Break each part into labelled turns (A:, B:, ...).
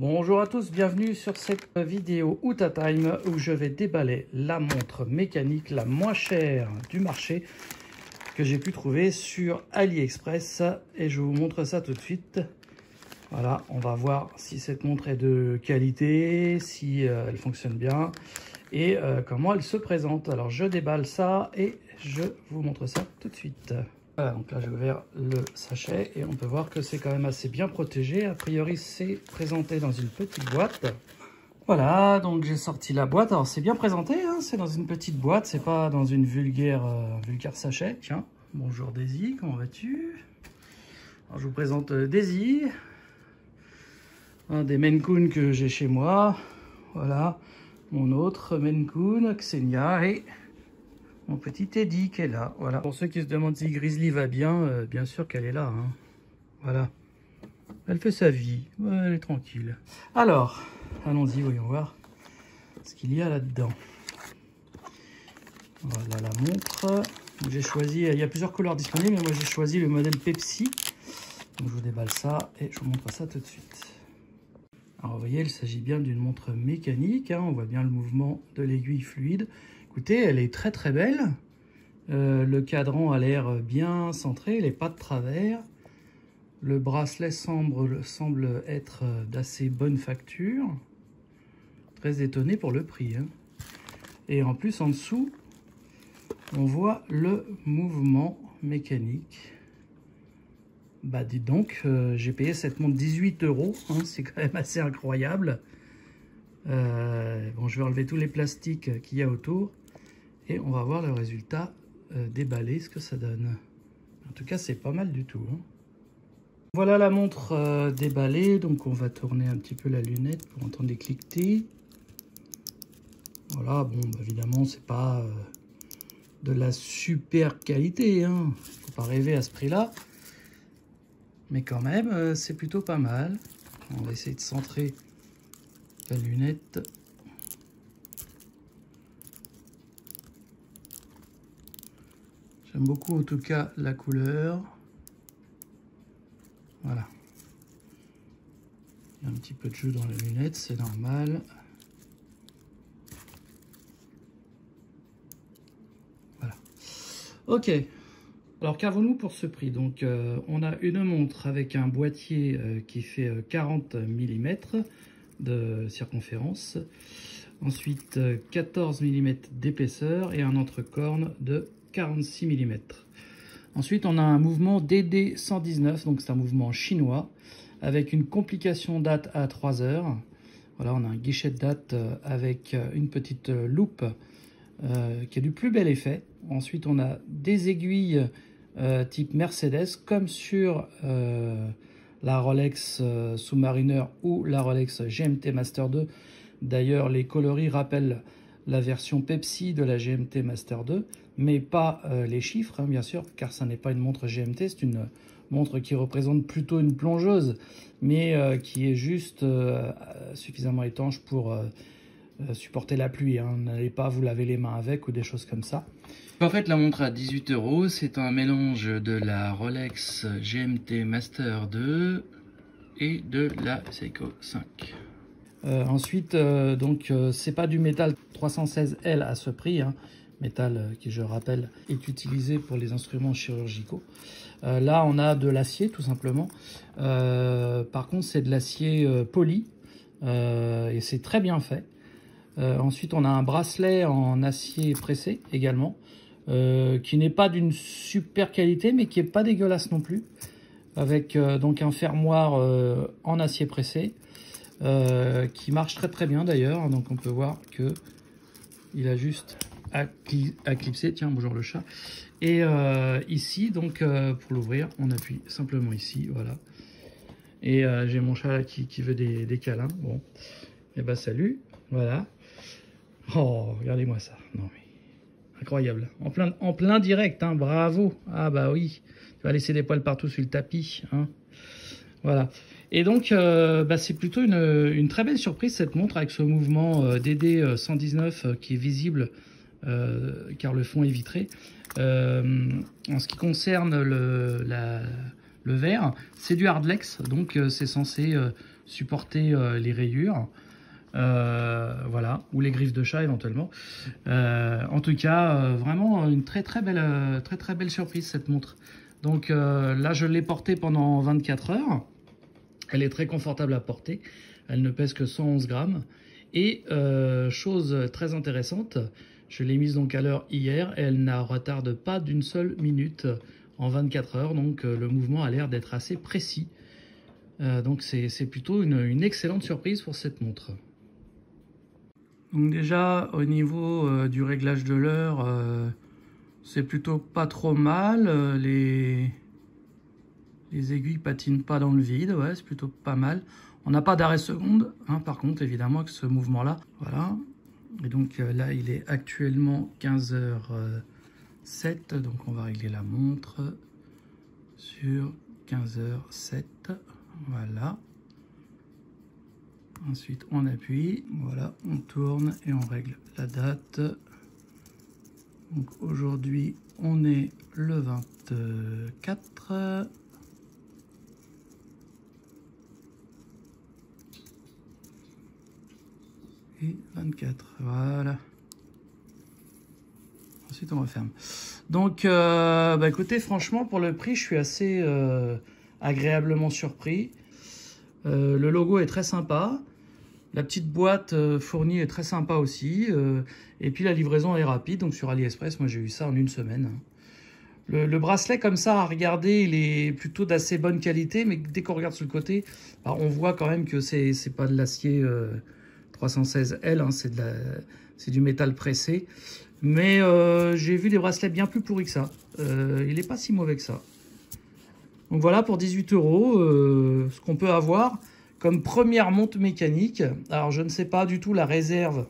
A: Bonjour à tous, bienvenue sur cette vidéo OutaTime où je vais déballer la montre mécanique la moins chère du marché que j'ai pu trouver sur AliExpress et je vous montre ça tout de suite. Voilà, on va voir si cette montre est de qualité, si elle fonctionne bien et comment elle se présente. Alors je déballe ça et je vous montre ça tout de suite. Voilà, donc là j'ai ouvert le sachet et on peut voir que c'est quand même assez bien protégé. A priori c'est présenté dans une petite boîte. Voilà, donc j'ai sorti la boîte. Alors c'est bien présenté, hein, c'est dans une petite boîte, c'est pas dans une vulgaire sachet. Tiens, bonjour Daisy, comment vas-tu? Alors je vous présente Daisy, un des Maine Coon que j'ai chez moi. Voilà, mon autre Maine Coon, Xenia et mon petit Teddy qui est là. Voilà. Pour ceux qui se demandent si Grizzly va bien, bien sûr qu'elle est là. Hein. Voilà. Elle fait sa vie. Ouais, elle est tranquille. Alors, allons-y, voyons voir ce qu'il y a là-dedans. Voilà la montre. J'ai choisi, il y a plusieurs couleurs disponibles, mais moi j'ai choisi le modèle Pepsi. Donc je vous déballe ça et je vous montre ça tout de suite. Alors vous voyez, il s'agit bien d'une montre mécanique. Hein. On voit bien le mouvement de l'aiguille fluide. Écoutez, elle est très très belle. Le cadran a l'air bien centré, les pas de travers. Le bracelet semble être d'assez bonne facture. Très étonné pour le prix. Hein. Et en plus, en dessous, on voit le mouvement mécanique. Bah dites donc, j'ai payé cette montre 18 €. Hein, c'est quand même assez incroyable. Bon, je vais enlever tous les plastiques qu'il y a autour. Et on va voir le résultat déballé, ce que ça donne. En tout cas, c'est pas mal du tout. Hein. Voilà la montre déballée. Donc, on va tourner un petit peu la lunette pour entendre les cliquetis. Voilà, bon, bah, évidemment, c'est pas de la super qualité. Hein. Faut pas rêver à ce prix-là. Mais quand même, c'est plutôt pas mal. On va essayer de centrer la lunette. J'aime beaucoup en tout cas la couleur. Voilà. Il y a un petit peu de jeu dans la lunette, c'est normal. Voilà. Ok. Alors qu'avons-nous pour ce prix? Donc on a une montre avec un boîtier qui fait 40 mm de circonférence. Ensuite 14 mm d'épaisseur et un entrecorne de 46 mm. Ensuite, on a un mouvement DD119, donc c'est un mouvement chinois, avec une complication date à 3 heures. Voilà, on a un guichet de date avec une petite loupe qui a du plus bel effet. Ensuite, on a des aiguilles type Mercedes, comme sur la Rolex Submariner ou la Rolex GMT Master 2. D'ailleurs, les coloris rappellent la version Pepsi de la GMT Master 2, mais pas les chiffres, hein, bien sûr, car ça n'est pas une montre GMT, c'est une montre qui représente plutôt une plongeuse, mais qui est juste suffisamment étanche pour supporter la pluie. Hein. N'allez pas vous laver les mains avec ou des choses comme ça. En fait, la montre à 18 €, c'est un mélange de la Rolex GMT Master 2 et de la Seiko 5. Ensuite, donc c'est pas du métal 316L à ce prix, hein, métal qui, je rappelle, est utilisé pour les instruments chirurgicaux. Là, on a de l'acier tout simplement. Par contre, c'est de l'acier poli et c'est très bien fait. Ensuite, on a un bracelet en acier pressé également, qui n'est pas d'une super qualité, mais qui est pas dégueulasse non plus, avec donc un fermoir en acier pressé. Qui marche très très bien d'ailleurs, donc on peut voir que il a juste à clipser. Tiens, bonjour le chat. Et ici, donc pour l'ouvrir, on appuie simplement ici, voilà. Et j'ai mon chat là qui veut des câlins. Bon, et bah salut, voilà. Oh, regardez-moi ça. Non mais incroyable, en plein direct, hein, bravo. Ah bah oui, tu vas laisser des poils partout sur le tapis, hein. Voilà. Et donc, c'est plutôt une très belle surprise cette montre avec ce mouvement DD119 qui est visible car le fond est vitré. En ce qui concerne le verre, c'est du Hardlex, donc c'est censé supporter les rayures. Voilà, ou les griffes de chat éventuellement. En tout cas, vraiment une très belle surprise cette montre. Donc là, je l'ai portée pendant 24 heures. Elle est très confortable à porter. Elle ne pèse que 111 grammes. Et chose très intéressante, je l'ai mise donc à l'heure hier et elle ne retarde pas d'une seule minute en 24 heures. Donc le mouvement a l'air d'être assez précis. Donc c'est plutôt une excellente surprise pour cette montre. Donc déjà au niveau du réglage de l'heure, c'est plutôt pas trop mal. Les aiguilles patinent pas dans le vide, ouais, c'est plutôt pas mal. On n'a pas d'arrêt seconde, hein, par contre, évidemment, avec ce mouvement-là. Voilà. Et donc là, il est actuellement 15h07. Donc on va régler la montre sur 15h07. Voilà. Ensuite, on appuie. Voilà, on tourne et on règle la date. Donc aujourd'hui, on est le 24. Et 24, voilà. Ensuite on referme. Donc écoutez, franchement pour le prix je suis assez agréablement surpris. Le logo est très sympa, la petite boîte fournie est très sympa aussi, et puis la livraison est rapide. Donc sur AliExpress, moi j'ai eu ça en une semaine. Le bracelet comme ça à regarder, il est plutôt d'assez bonne qualité, mais dès qu'on regarde sur le côté, alors, on voit quand même que c'est pas de l'acier 316L, hein, c'est du métal pressé. Mais j'ai vu des bracelets bien plus pourris que ça. Il n'est pas si mauvais que ça. Donc voilà, pour 18 €, ce qu'on peut avoir comme première montre mécanique. Alors je ne sais pas du tout la réserve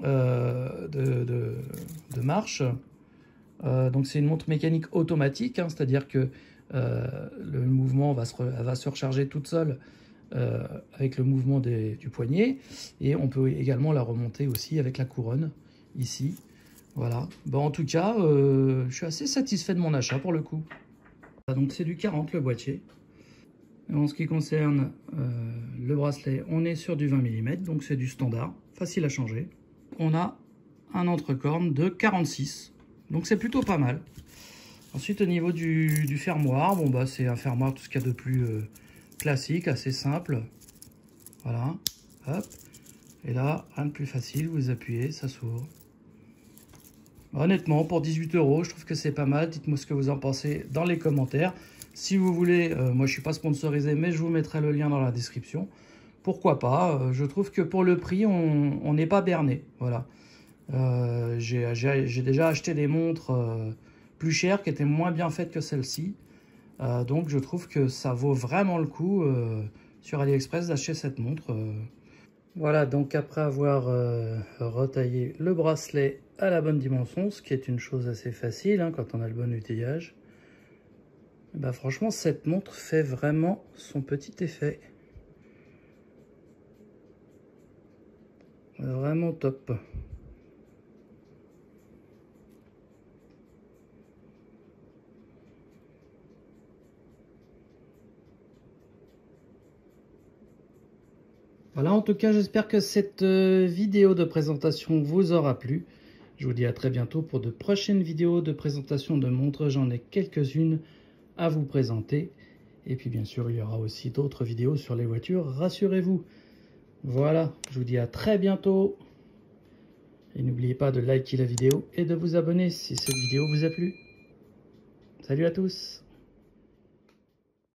A: de marche. Donc c'est une montre mécanique automatique, hein, c'est-à-dire que le mouvement va se recharger toute seule. Avec le mouvement du poignet, et on peut également la remonter aussi avec la couronne ici. Voilà, bon, en tout cas je suis assez satisfait de mon achat pour le coup. Donc c'est du 40 le boîtier. Et en ce qui concerne le bracelet, on est sur du 20 mm, donc c'est du standard, facile à changer. On a un entrecorne de 46, donc c'est plutôt pas mal. Ensuite au niveau du fermoir, bon bah c'est un fermoir tout ce qu'il y a de plus classique, assez simple. Voilà, hop. Et là, rien de plus facile, vous appuyez, ça s'ouvre. Honnêtement, pour 18 €, je trouve que c'est pas mal. Dites-moi ce que vous en pensez dans les commentaires. Si vous voulez, moi je suis pas sponsorisé, mais je vous mettrai le lien dans la description. Pourquoi pas, je trouve que pour le prix, on n'est pas berné. Voilà. J'ai déjà acheté des montres plus chères qui étaient moins bien faites que celle-ci. Donc je trouve que ça vaut vraiment le coup sur AliExpress d'acheter cette montre. Voilà, donc après avoir retaillé le bracelet à la bonne dimension, ce qui est une chose assez facile hein, quand on a le bon outillage, bah, franchement cette montre fait vraiment son petit effet. Vraiment top. Voilà, en tout cas, j'espère que cette vidéo de présentation vous aura plu. Je vous dis à très bientôt pour de prochaines vidéos de présentation de montres. J'en ai quelques-unes à vous présenter. Et puis, bien sûr, il y aura aussi d'autres vidéos sur les voitures, rassurez-vous. Voilà, je vous dis à très bientôt. Et n'oubliez pas de liker la vidéo et de vous abonner si cette vidéo vous a plu. Salut à tous!